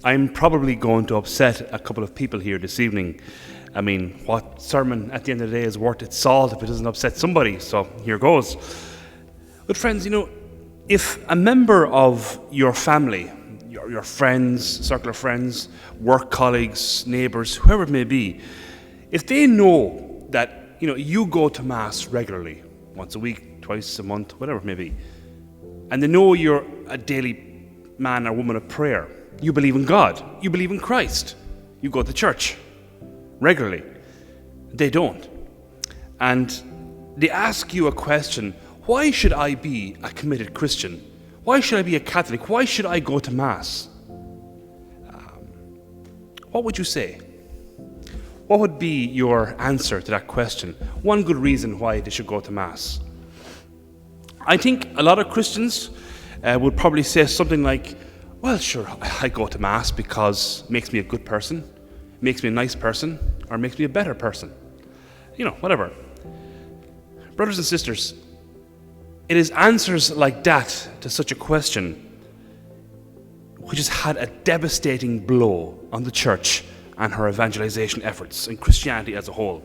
I'm probably going to upset a couple of people here this evening. I mean, what sermon at the end of the day is worth its salt if it doesn't upset somebody? So here goes. But friends, if a member of your family, your friends, circle of friends, work colleagues, neighbours, whoever it may be, if they know that you go to Mass regularly, once a week, twice a month, whatever it may be, and they know you're a daily man or woman of prayer, you believe in God, you believe in Christ, you go to church regularly, they don't. And they ask you a question: why should I be a committed Christian? Why should I be a Catholic? Why should I go to Mass? What would you say? What would be your answer to that question? One good reason why they should go to Mass. I think a lot of Christians would probably say something like, well, sure, I go to Mass because it makes me a good person, makes me a nice person, or makes me a better person. Whatever. Brothers and sisters, it is answers like that to such a question which has had a devastating blow on the church and her evangelization efforts and Christianity as a whole.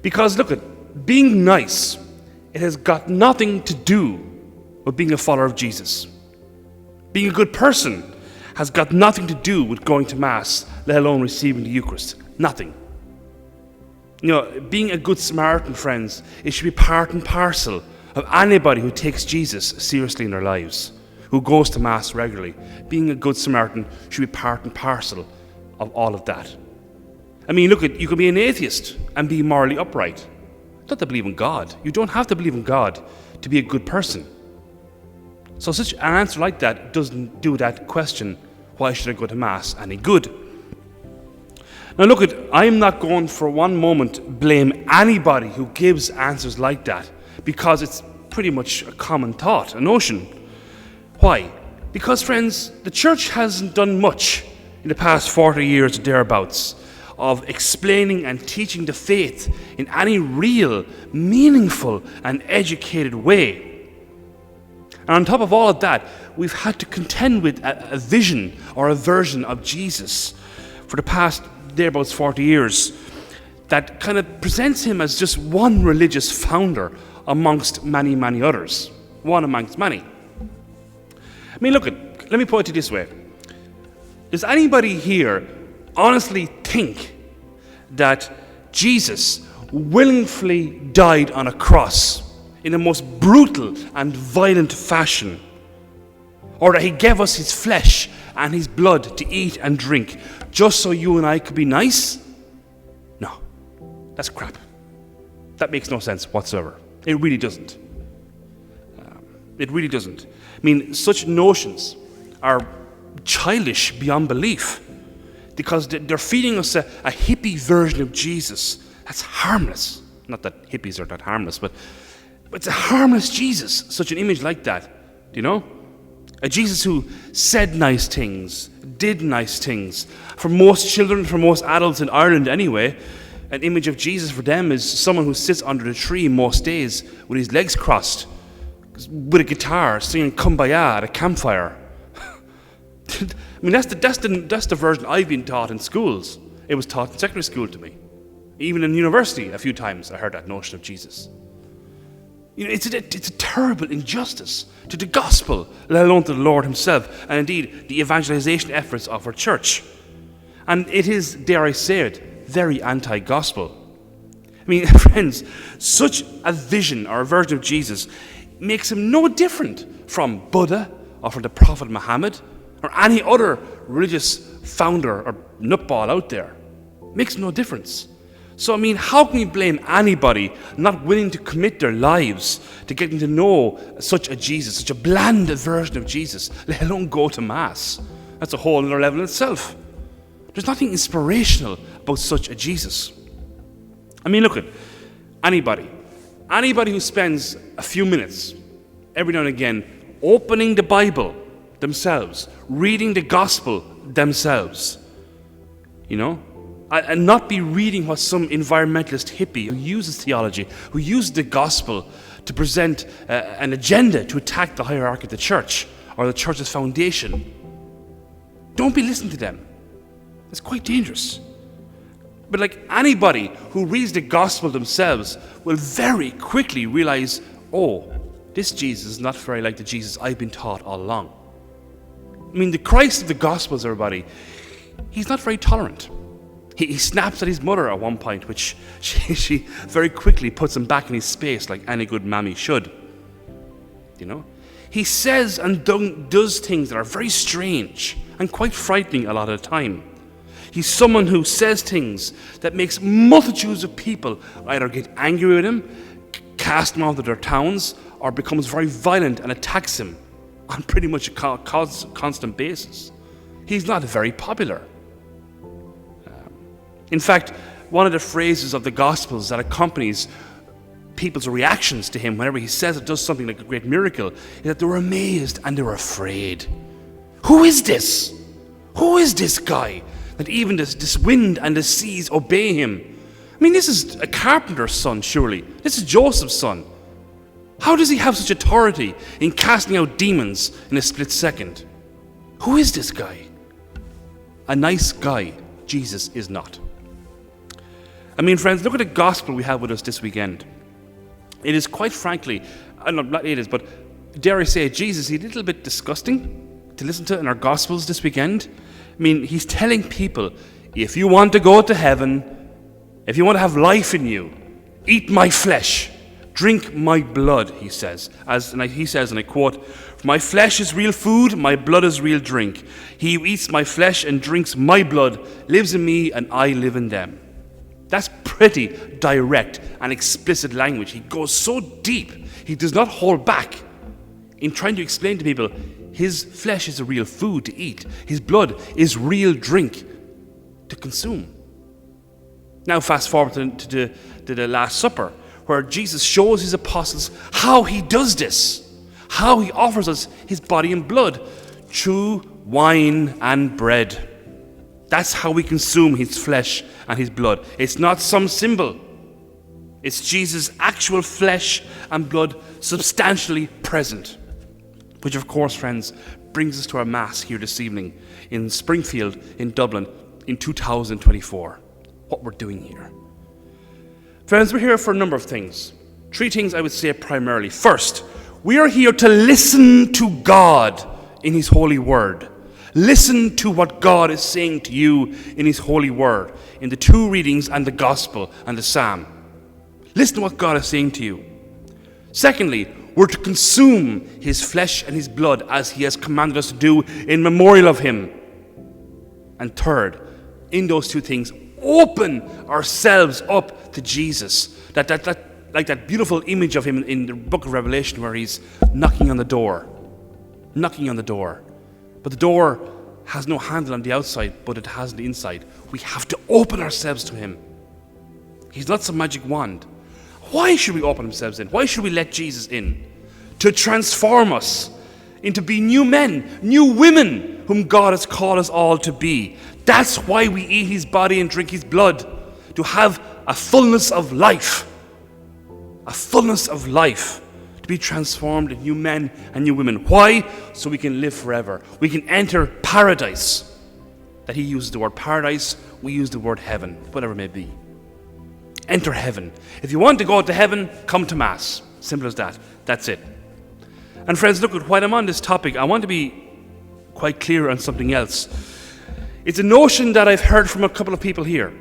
Because look at being nice, it has got nothing to do with being a follower of Jesus. Being a good person has got nothing to do with going to Mass, let alone receiving the Eucharist. Nothing. Being a good Samaritan, friends, it should be part and parcel of anybody who takes Jesus seriously in their lives, who goes to Mass regularly. Being a good Samaritan should be part and parcel of all of that. You could be an atheist and be morally upright. Not to believe in God. You don't have to believe in God to be a good person. So such an answer like that doesn't do that question, why should I go to Mass, any good. Now I'm not going for one moment blame anybody who gives answers like that, because it's pretty much a common thought, a notion. Why? Because, friends, the church hasn't done much in the past 40 years or thereabouts of explaining and teaching the faith in any real, meaningful and educated way. And on top of all of that, we've had to contend with a vision or a version of Jesus for the past thereabouts 40 years that kind of presents him as just one religious founder amongst many, many others. One amongst many. Let me put it this way. Does anybody here honestly think that Jesus willingly died on a cross in the most brutal and violent fashion, or that he gave us his flesh and his blood to eat and drink just so you and I could be nice? No, that's crap. That makes no sense whatsoever. It really doesn't. It really doesn't. Such notions are childish beyond belief, because they're feeding us a hippie version of Jesus that's harmless. Not that hippies are not harmless, but it's a harmless Jesus, such an image like that. A Jesus who said nice things, did nice things. For most children, for most adults in Ireland anyway, an image of Jesus for them is someone who sits under the tree most days with his legs crossed, with a guitar, singing Kumbaya at a campfire. That's the version I've been taught in schools. It was taught in secondary school to me. Even in university, a few times I heard that notion of Jesus. It's a terrible injustice to the gospel, let alone to the Lord himself, and indeed the evangelization efforts of our church. And it is, dare I say it, very anti-gospel. Friends, such a vision or a version of Jesus makes him no different from Buddha or from the Prophet Muhammad or any other religious founder or nutball out there. Makes no difference. So, how can we blame anybody not willing to commit their lives to getting to know such a Jesus, such a bland version of Jesus, let alone go to Mass? That's a whole other level in itself. There's nothing inspirational about such a Jesus. Look at anybody who spends a few minutes every now and again opening the Bible themselves, reading the gospel themselves, and not be reading what some environmentalist hippie who uses theology, who uses the gospel to present an agenda to attack the hierarchy of the church or the church's foundation. Don't be listening to them. It's quite dangerous. But like anybody who reads the gospel themselves will very quickly realize, oh, this Jesus is not very like the Jesus I've been taught all along. I mean, the Christ of the Gospels, everybody, he's not very tolerant. He snaps at his mother at one point, which she very quickly puts him back in his space like any good mammy should. You know? He says and does things that are very strange and quite frightening a lot of the time. He's someone who says things that makes multitudes of people either get angry with him, cast him out of their towns, or becomes very violent and attacks him on pretty much a constant basis. He's not very popular. In fact, one of the phrases of the Gospels that accompanies people's reactions to him whenever he says or does something like a great miracle is that they were amazed and they were afraid. Who is this? Who is this guy that even this wind and the seas obey him? I mean, this is a carpenter's son, surely. This is Joseph's son. How does he have such authority in casting out demons in a split second? Who is this guy? A nice guy. Jesus is not. I mean, friends, look at the gospel we have with us this weekend. It is quite frankly, not it is, but dare I say, Jesus is a little bit disgusting to listen to in our gospels this weekend. I mean, he's telling people, if you want to go to heaven, if you want to have life in you, eat my flesh, drink my blood, he says. He says, and I quote, my flesh is real food, my blood is real drink. He who eats my flesh and drinks my blood lives in me and I live in them. That's pretty direct and explicit language. He goes so deep. He does not hold back in trying to explain to people his flesh is a real food to eat. His blood is real drink to consume. Now fast forward to the Last Supper, where Jesus shows his apostles how he does this, how he offers us his body and blood through wine and bread. That's how we consume his flesh and his blood. It's not some symbol. It's Jesus' actual flesh and blood substantially present. Which, of course, friends, brings us to our Mass here this evening in Springfield, in Dublin, in 2024. What we're doing here. Friends, we're here for a number of things. 3 things I would say primarily. First, we are here to listen to God in his holy word. Listen to what God is saying to you in his holy word, in the 2 readings and the gospel and the psalm. Listen to what God is saying to you. Secondly, we're to consume his flesh and his blood as he has commanded us to do in memorial of him. And third, in those 2 things, open ourselves up to Jesus. Like that beautiful image of him in the book of Revelation where he's knocking on the door. Knocking on the door. But the door has no handle on the outside, but it has on the inside. We have to open ourselves to him. He's not some magic wand. Why should we open ourselves in? Why should we let Jesus in? To transform us into being new men, new women, whom God has called us all to be. That's why we eat his body and drink his blood. To have a fullness of life. A fullness of life. To be transformed into new men and new women. Why? So we can live forever. We can enter paradise. That he uses the word paradise, we use the word heaven, whatever it may be. Enter heaven. If you want to go to heaven, come to Mass. Simple as that. That's it. And friends, look, while I'm on this topic, I want to be quite clear on something else. It's a notion that I've heard from a couple of people here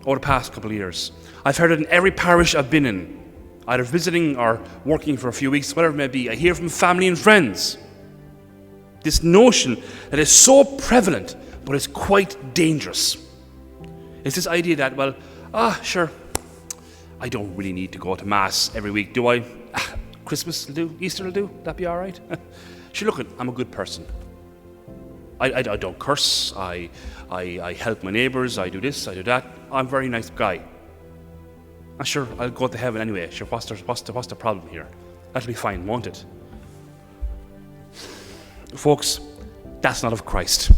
over the past couple of years. I've heard it in every parish I've been in, either visiting or working for a few weeks, whatever it may be. I hear from family and friends. This notion that is so prevalent, but it's quite dangerous. It's this idea that, well, sure, I don't really need to go to Mass every week, do I? Christmas will do, Easter will do, that'd be all right. Sure, look, I'm a good person. I don't curse, I help my neighbours, I do this, I do that. I'm a very nice guy. And sure, I'll go to heaven anyway. Sure, what's the problem here? That'll be fine, won't it? Folks, that's not of Christ.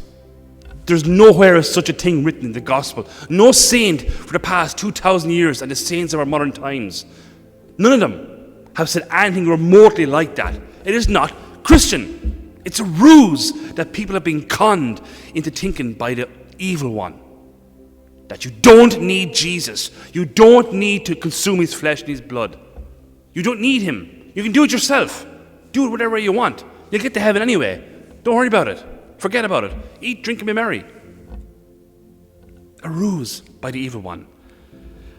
There's nowhere is such a thing written in the gospel. No saint for the past 2,000 years and the saints of our modern times, none of them have said anything remotely like that. It is not Christian. It's a ruse that people have been conned into thinking by the evil one. That you don't need Jesus. You don't need to consume his flesh and his blood. You don't need him. You can do it yourself. Do it whatever you want. You'll get to heaven anyway. Don't worry about it. Forget about it. Eat, drink, and be merry. A ruse by the evil one.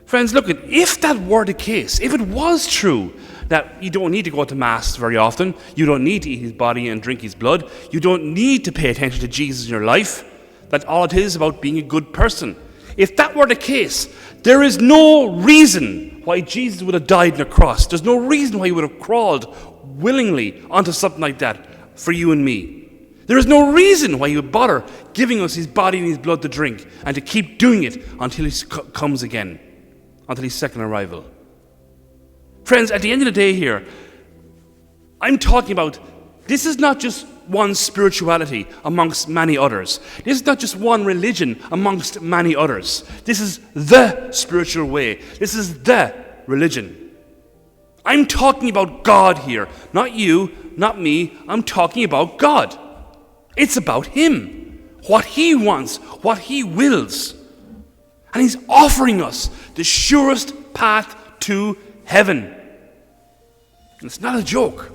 Friends, look, if that were the case, if it was true that you don't need to go to Mass very often, you don't need to eat his body and drink his blood, you don't need to pay attention to Jesus in your life, that all it is about being a good person. If that were the case, there is no reason why Jesus would have died on a cross. There's no reason why he would have crawled willingly onto something like that for you and me. There is no reason why he would bother giving us his body and his blood to drink and to keep doing it until he comes again, until his second arrival. Friends, at the end of the day here, I'm talking about this is not just one spirituality amongst many others. This is not just one religion amongst many others. This is the spiritual way. This is the religion. I'm talking about God here. Not you, not me. I'm talking about God. It's about him. What he wants, what he wills. And he's offering us the surest path to heaven. And it's not a joke.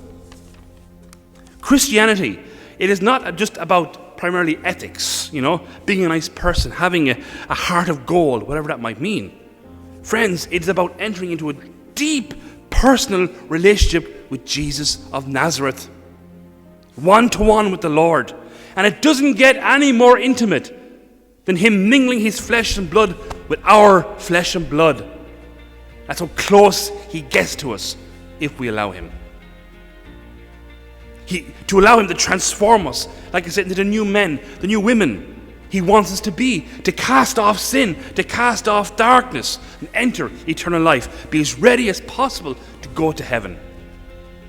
Christianity, it is not just about primarily ethics, being a nice person, having a heart of gold, whatever that might mean. Friends, it's about entering into a deep personal relationship with Jesus of Nazareth. One-to-one with the Lord. And it doesn't get any more intimate than him mingling his flesh and blood with our flesh and blood. That's how close he gets to us if we allow him. To allow him to transform us, like I said, into the new men, the new women he wants us to be, to cast off sin, to cast off darkness, and enter eternal life. Be as ready as possible to go to heaven.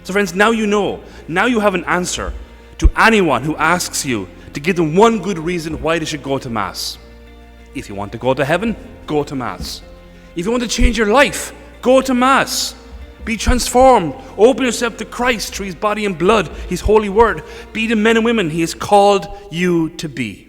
So friends, now you know. Now you have an answer to anyone who asks you to give them one good reason why they should go to Mass. If you want to go to heaven, go to Mass. If you want to change your life, go to Mass. Be transformed. Open yourself to Christ through his body and blood, his holy word. Be the men and women he has called you to be.